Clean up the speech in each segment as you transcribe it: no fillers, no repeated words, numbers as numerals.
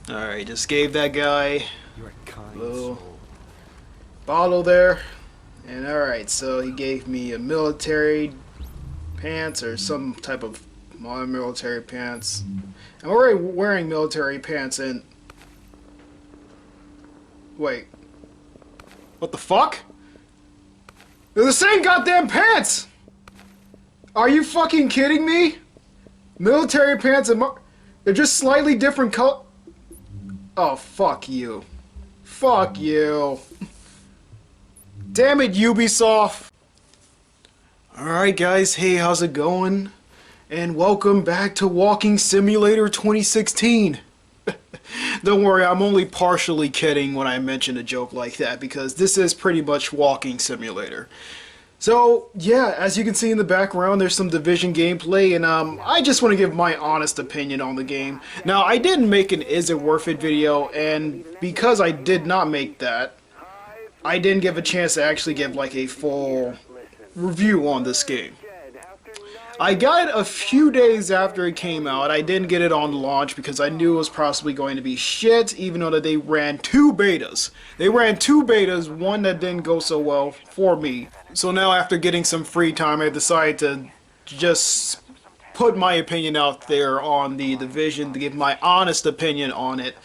Alright, just gave that guy You're a kind a little soul. bottle there. And alright, so he gave me a military pants or some type of modern military pants. I'm already wearing military pants and... Wait. What the fuck? They're the same goddamn pants! Are you fucking kidding me? Military pants and... They're just slightly different color... Oh, fuck you. Fuck you. Damn it, Ubisoft. Alright guys, hey, how's it going? And welcome back to Walking Simulator 2016. Don't worry, I'm only partially kidding when I mention a joke like that, because this is pretty much Walking Simulator. So, yeah, as you can see in the background, there's some Division gameplay, and I just want to give my honest opinion on the game. Now, I didn't make an Is It Worth It video, and because I did not make that, I didn't give a chance to actually give like a full review on this game. I got it a few days after it came out. I didn't get it on launch because I knew it was possibly going to be shit, even though that they ran two betas. They ran two betas, one that didn't go so well for me. So now after getting some free time, I decided to just put my opinion out there on the Division, to give my honest opinion on it.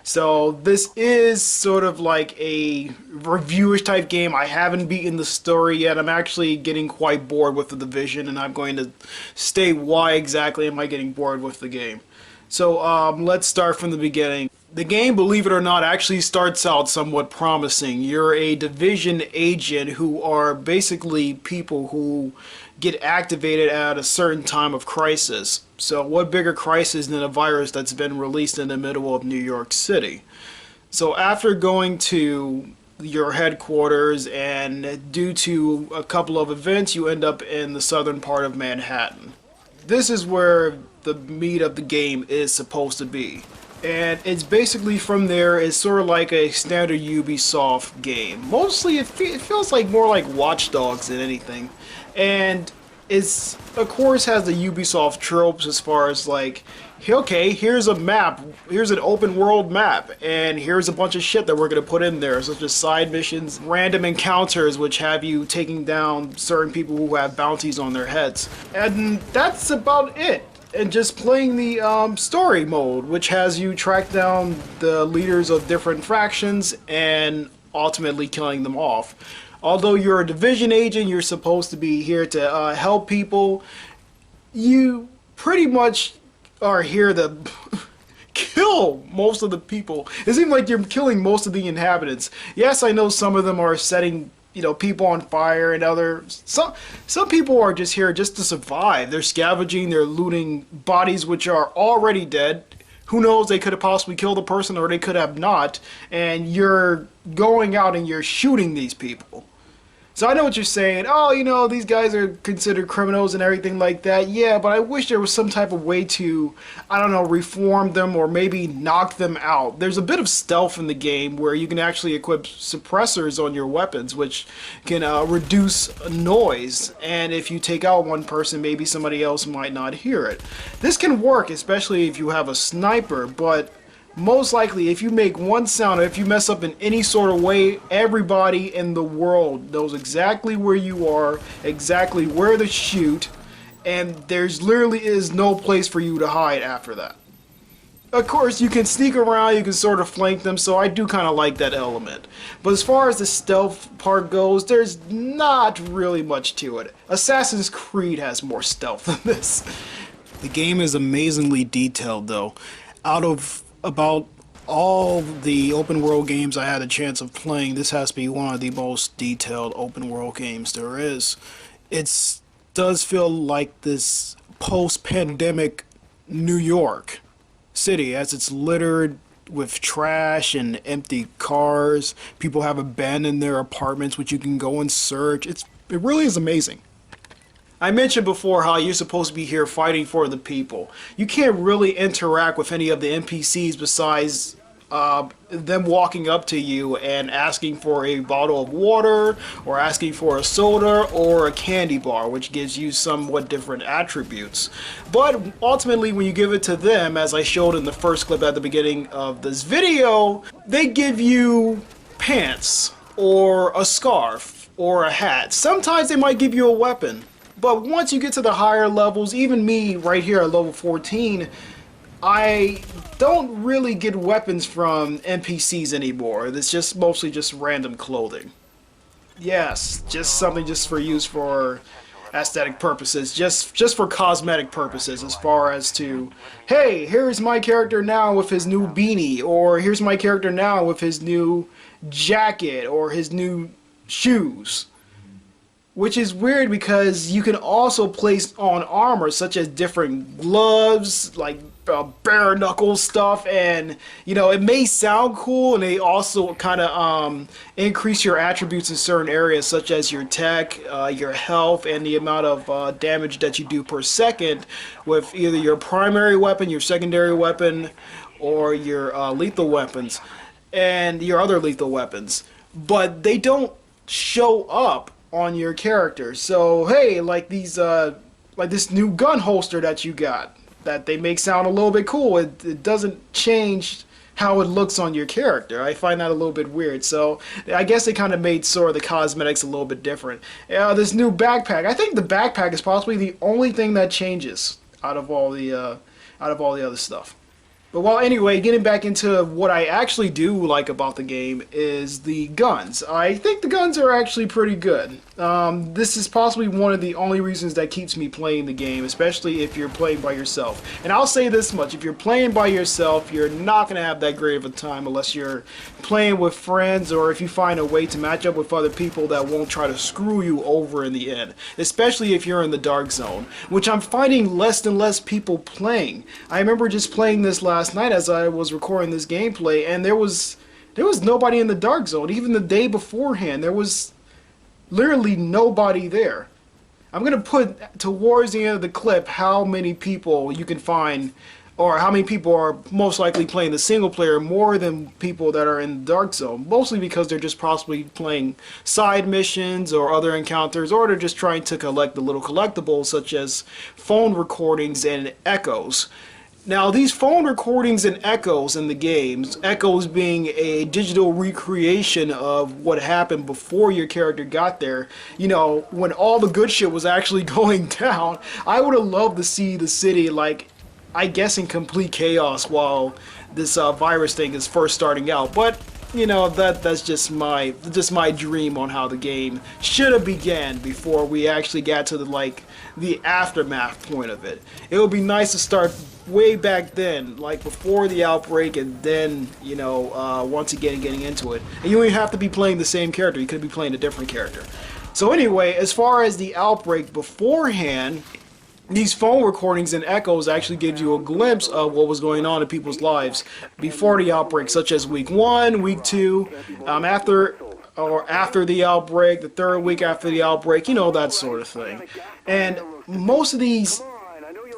So this is sort of like a reviewish type game. I haven't beaten the story yet. I'm actually getting quite bored with the Division, and I'm going to state why exactly am I getting bored with the game. So let's start from the beginning. The game, believe it or not, actually starts out somewhat promising. You're a Division agent who are basically people who get activated at a certain time of crisis. So what bigger crisis than a virus that's been released in the middle of New York City? So after going to your headquarters and due to a couple of events, you end up in the southern part of Manhattan. This is where the meat of the game is supposed to be. And it's basically from there, it's sort of like a standard Ubisoft game. Mostly it feels like more like Watch Dogs than anything. And it's, of course, has the Ubisoft tropes as far as like, okay, here's a map, here's an open world map, and here's a bunch of shit that we're going to put in there, such as side missions, random encounters which have you taking down certain people who have bounties on their heads. And that's about it. And just playing the story mode, which has you track down the leaders of different factions and ultimately killing them off. Although you're a Division agent, you're supposed to be here to help people. You pretty much are here to kill most of the people. It seems like you're killing most of the inhabitants. Yes, I know some of them are setting, you know, people on fire, and some people are just here just to survive. They're scavenging, they're looting bodies which are already dead. Who knows, they could have possibly killed a person or they could have not, and you're going out and you're shooting these people. So I know what you're saying. Oh, you know, these guys are considered criminals and everything like that. Yeah, but I wish there was some type of way to, I don't know, reform them or maybe knock them out. There's a bit of stealth in the game where you can actually equip suppressors on your weapons, which can reduce noise. And if you take out one person, maybe somebody else might not hear it. This can work, especially if you have a sniper, but most likely, if you make one sound, or if you mess up in any sort of way, everybody in the world knows exactly where you are, exactly where to shoot, and there's literally is no place for you to hide after that. Of course, you can sneak around, you can sort of flank them, so I do kind of like that element. But as far as the stealth part goes, there's not really much to it. Assassin's Creed has more stealth than this. The game is amazingly detailed, though. Out of about all the open world games I had a chance of playing, this has to be one of the most detailed open world games there is. It does feel like this post-pandemic New York City, as it's littered with trash and empty cars. People have abandoned their apartments, which you can go and search. It really is amazing. I mentioned before how you're supposed to be here fighting for the people. You can't really interact with any of the NPCs besides them walking up to you and asking for a bottle of water, or asking for a soda, or a candy bar, which gives you somewhat different attributes. But ultimately, when you give it to them, as I showed in the first clip at the beginning of this video, they give you pants, or a scarf, or a hat. Sometimes they might give you a weapon. But once you get to the higher levels, even me right here at level 14, I don't really get weapons from NPCs anymore. It's just mostly just random clothing. Yes, just something just for use for aesthetic purposes, just for cosmetic purposes, as far as to, hey, here's my character now with his new beanie, or here's my character now with his new jacket, or his new shoes. Which is weird because you can also place on armor, such as different gloves, like bare knuckle stuff, and you know, it may sound cool, and they also kind of increase your attributes in certain areas, such as your tech, your health, and the amount of damage that you do per second with either your primary weapon, your secondary weapon, or your lethal weapons, and your other lethal weapons. But they don't show up on your character. So hey, like these like this new gun holster that you got, that they make sound a little bit cool, it doesn't change how it looks on your character. I find that a little bit weird. So I guess they kind of made sort of the cosmetics a little bit different. This new backpack, I think the backpack is possibly the only thing that changes out of all the other stuff. But well, anyway, getting back into what I actually do like about the game is the guns. I think the guns are actually pretty good. This is possibly one of the only reasons that keeps me playing the game, especially if you're playing by yourself. And I'll say this much, if you're playing by yourself, you're not going to have that great of a time unless you're playing with friends, or if you find a way to match up with other people that won't try to screw you over in the end. Especially if you're in the dark zone, which I'm finding less and less people playing. I remember just playing this last night as I was recording this gameplay, and there was nobody in the dark zone. Even the day beforehand, there was literally nobody there. I'm gonna put towards the end of the clip how many people you can find, or how many people are most likely playing the single player more than people that are in the dark zone, mostly because they're just possibly playing side missions or other encounters, or they're just trying to collect the little collectibles such as phone recordings and echoes. Now, these phone recordings and echoes in the games, echoes being a digital recreation of what happened before your character got there, you know, when all the good shit was actually going down. I would have loved to see the city, like, I guess in complete chaos while this virus thing is first starting out. But you know, that's just my dream on how the game should have began before we actually got to the aftermath point of it. It would be nice to start way back then, like before the outbreak, and then, you know, once again getting into it. And you don't even have to be playing the same character, you could be playing a different character. So anyway, as far as the outbreak beforehand, these phone recordings and echoes actually gives you a glimpse of what was going on in people's lives before the outbreak, such as week 1, week 2, after the outbreak, the 3rd week after the outbreak, you know, that sort of thing. And most of these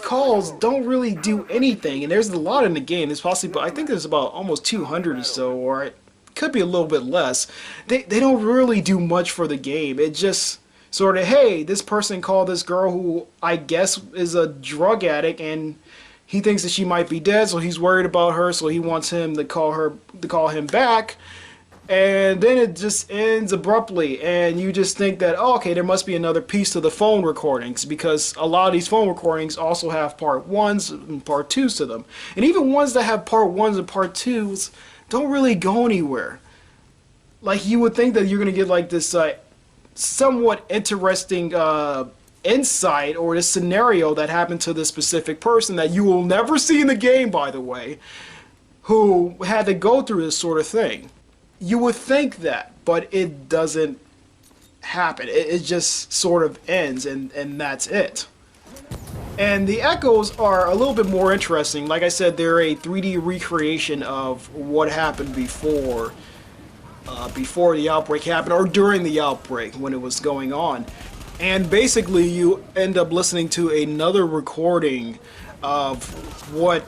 calls don't really do anything, and there's a lot in the game. There's possibly, I think there's about almost 200 or so, or it could be a little bit less. They don't really do much for the game. It just sort of, hey, this person called this girl who I guess is a drug addict, and he thinks that she might be dead, so he's worried about her, so he wants him to call him back. And then it just ends abruptly, and you just think that, oh, okay, there must be another piece to the phone recordings, because a lot of these phone recordings also have part 1s and part 2s to them. And even ones that have part 1s and part 2s don't really go anywhere. Like, you would think that you're going to get like this somewhat interesting insight, or this scenario that happened to this specific person that you will never see in the game, by the way, who had to go through this sort of thing. You would think that, but it doesn't happen. It just sort of ends, and that's it. And the echoes are a little bit more interesting. Like I said, they're a 3D recreation of what happened before the outbreak happened, or during the outbreak when it was going on. And basically you end up listening to another recording of what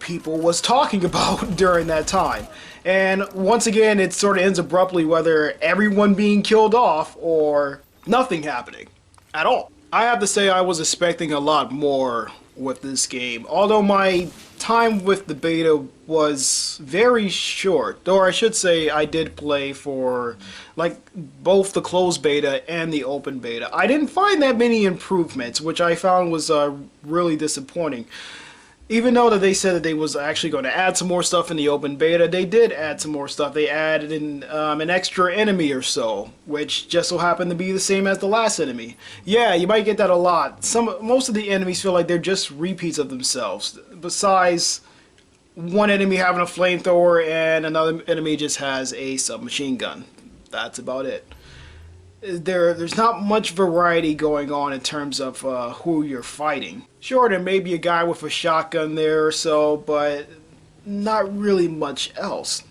people was talking about during that time. And once again, it sort of ends abruptly, whether everyone being killed off or nothing happening at all. I have to say I was expecting a lot more with this game, although my time with the beta was very short, or I should say I did play for like both the closed beta and the open beta. I didn't find that many improvements, which I found was really disappointing. Even though that they said that they was actually going to add some more stuff in the open beta, they did add some more stuff. They added in an extra enemy or so, which just so happened to be the same as the last enemy. Yeah, you might get that a lot. Most of the enemies feel like they're just repeats of themselves. Besides one enemy having a flamethrower and another enemy just has a submachine gun. That's about it. There's not much variety going on in terms of who you're fighting. Sure, there may be a guy with a shotgun there or so, but not really much else.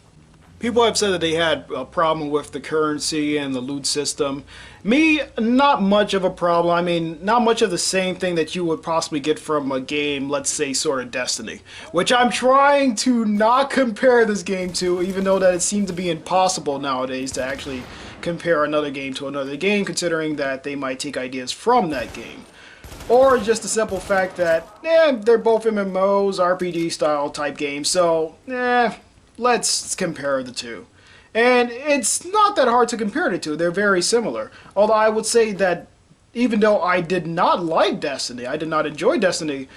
People have said that they had a problem with the currency and the loot system. Me, not much of a problem. I mean, not much of the same thing that you would possibly get from a game, let's say, sort of Destiny. Which I'm trying to not compare this game to, even though that it seems to be impossible nowadays to actually compare another game to another game, considering that they might take ideas from that game. Or just the simple fact that, they're both MMOs, RPG style type games, so, let's compare the two. And it's not that hard to compare the two, they're very similar. Although I would say that even though I did not like Destiny, I did not enjoy Destiny,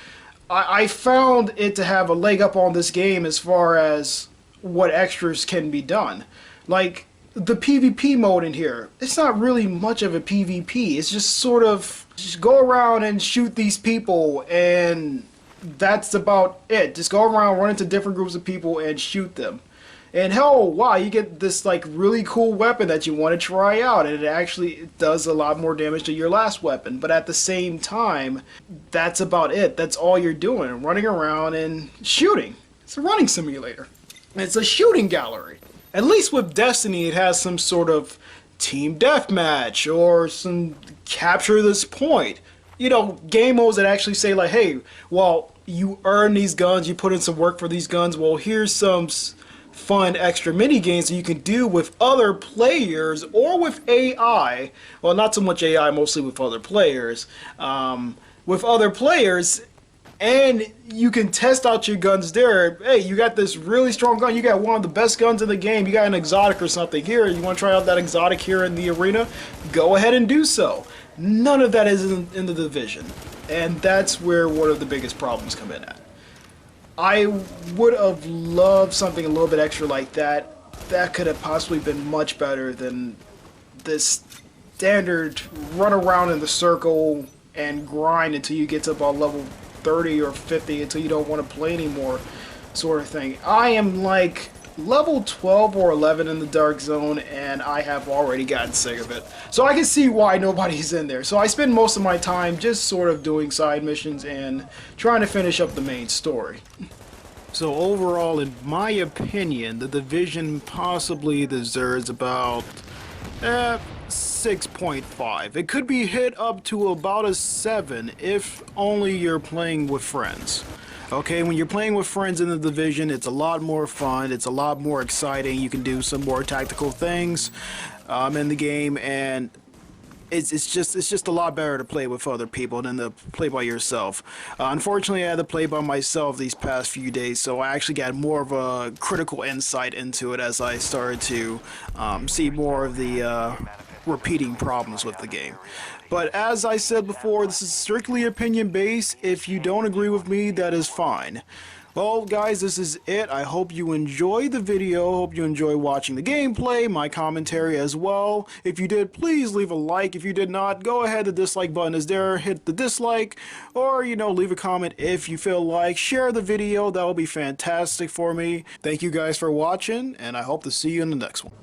I found it to have a leg up on this game as far as what extras can be done. Like, the PvP mode in here, it's not really much of a PvP. It's just sort of just go around and shoot these people, and that's about it. Just go around, run into different groups of people and shoot them. And hell, wow, you get this like really cool weapon that you want to try out, and it actually does a lot more damage to your last weapon. But at the same time, that's about it. That's all you're doing, running around and shooting. It's a running simulator. It's a shooting gallery. At least with Destiny, it has some sort of team deathmatch or some capture this point. You know, game modes that actually say like, hey, well, you earn these guns, you put in some work for these guns, well, here's some fun extra mini games that you can do with other players or with AI. Well, not so much AI, mostly with other players. And you can test out your guns there. Hey, you got this really strong gun. You got one of the best guns in the game. You got an exotic or something here. You want to try out that exotic here in the arena? Go ahead and do so. None of that is in the Division. And that's where one of the biggest problems come in at. I would have loved something a little bit extra like that. That could have possibly been much better than this standard run around in the circle and grind until you get to about level 30 or 50 until you don't want to play anymore sort of thing. I am like level 12 or 11 in the Dark Zone, and I have already gotten sick of it. So I can see why nobody's in there. So I spend most of my time just sort of doing side missions and trying to finish up the main story. So overall, in my opinion, the Division possibly deserves about 6.5. It could be hit up to about a 7 if only you're playing with friends. Okay, when you're playing with friends in the Division, it's a lot more fun, it's a lot more exciting, you can do some more tactical things in the game, and it's just a lot better to play with other people than to play by yourself. Unfortunately, I had to play by myself these past few days, so I actually got more of a critical insight into it as I started to see more of the repeating problems with the game. But as I said before, this is strictly opinion based. If you don't agree with me, that is fine. Well, guys, this is it. I hope you enjoyed the video. Hope you enjoy watching the gameplay, my commentary as well. If you did, please leave a like. If you did not, go ahead. The dislike button is there. Hit the dislike, or, you know, leave a comment if you feel like. Share the video. That will be fantastic for me. Thank you guys for watching, and I hope to see you in the next one.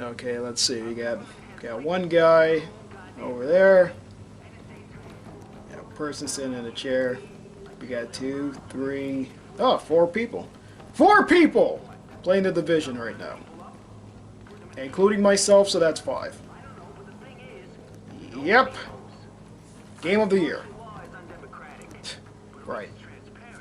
Okay, let's see. We got one guy over there. Got a person sitting in a chair. We got 2, 3, 4 people. 4 people playing the Division right now, including myself, so that's 5. Yep. Game of the year. Right.